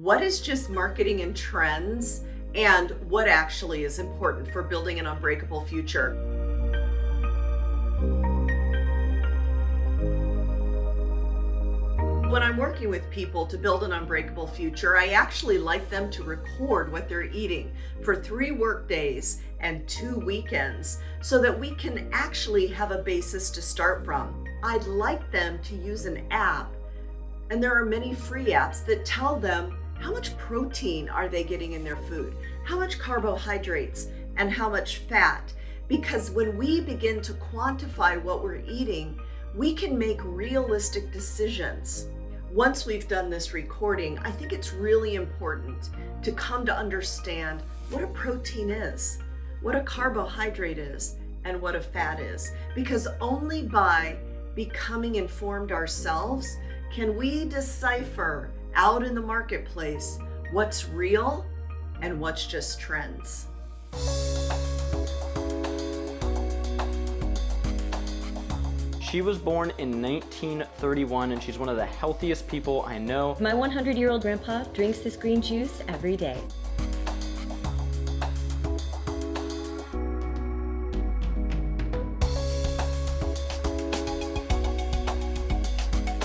what is just marketing and trends, and what actually is important for building an unbreakable future. When I'm working with people to build an unbreakable future, I actually like them to record what they're eating for 3 work days and 2 weekends so that we can actually have a basis to start from. I'd like them to use an app, and there are many free apps that tell them how much protein are they getting in their food, how much carbohydrates, and how much fat. Because when we begin to quantify what we're eating, we can make realistic decisions. Once we've done this recording, I think it's really important to come to understand what a protein is, what a carbohydrate is, and what a fat is. Because only by becoming informed ourselves can we decipher out in the marketplace what's real and what's just trends. She was born in 1931 and she's one of the healthiest people I know. My 100-year-old grandpa drinks this green juice every day.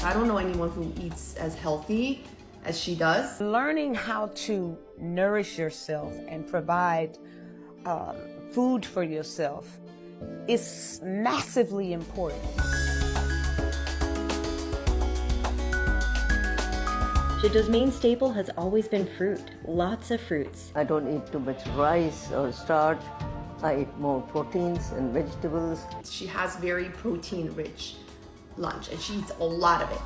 I don't know anyone who eats as healthy as she does. Learning how to nourish yourself and provide food for yourself is massively important. Jiddo's main staple has always been fruit, lots of fruits. I don't eat too much rice or starch. I eat more proteins and vegetables. She has very protein-rich lunch, and she eats a lot of it.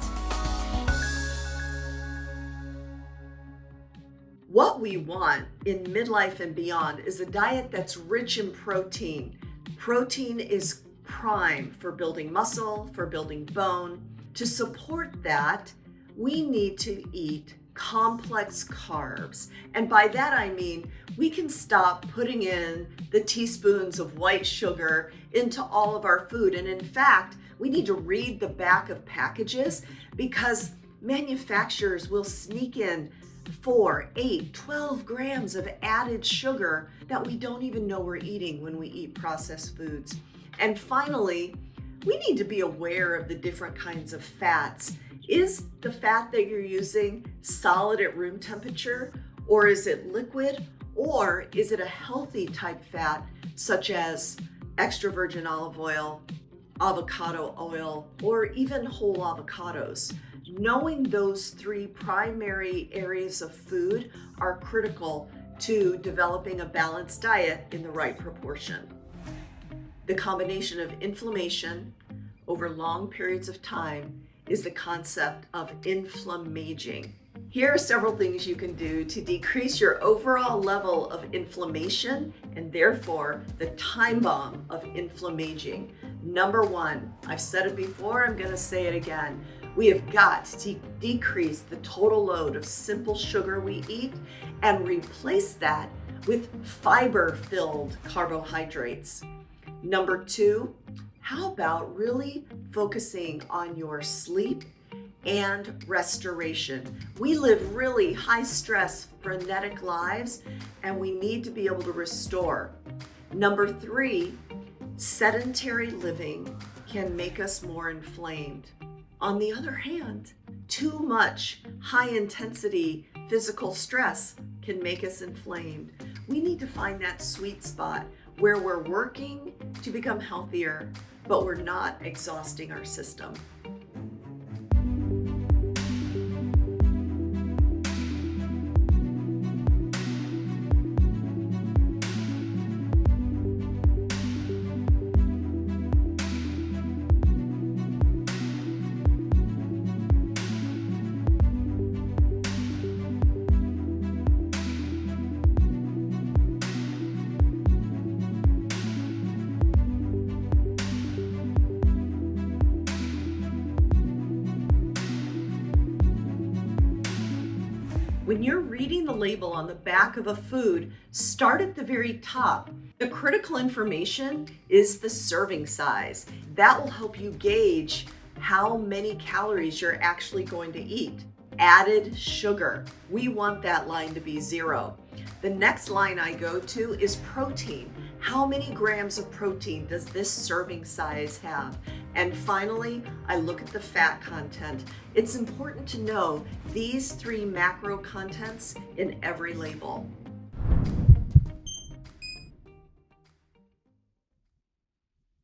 What we want in midlife and beyond is a diet that's rich in protein. Protein is prime for building muscle, for building bone. To support that, we need to eat complex carbs. And by that I mean we can stop putting in the teaspoons of white sugar into all of our food. And in fact, we need to read the back of packages because manufacturers will sneak in 4, 8, 12 grams of added sugar that we don't even know we're eating when we eat processed foods. And finally, we need to be aware of the different kinds of fats. Is the fat that you're using solid at room temperature, or is it liquid, or is it a healthy type fat such as extra virgin olive oil, avocado oil, or even whole avocados? Knowing those 3 primary areas of food are critical to developing a balanced diet in the right proportion. The combination of inflammation over long periods of time is the concept of inflammaging. Here are several things you can do to decrease your overall level of inflammation and therefore the time bomb of inflammaging. Number 1, I've said it before, I'm going to say it again. We have got to decrease the total load of simple sugar we eat and replace that with fiber-filled carbohydrates. Number 2, how about really focusing on your sleep and restoration? We live really high-stress, frenetic lives, and we need to be able to restore. Number 3, sedentary living can make us more inflamed. On the other hand, too much high-intensity physical stress can make us inflamed. We need to find that sweet spot where we're working to become healthier, but we're not exhausting our system. When you're reading the label on the back of a food, start at the very top. The critical information is the serving size. That will help you gauge how many calories you're actually going to eat. added sugar. We want that line to be 0. The next line I go to is protein. How many grams of protein does this serving size have? And finally, I look at the fat content. It's important to know these 3 macro contents in every label.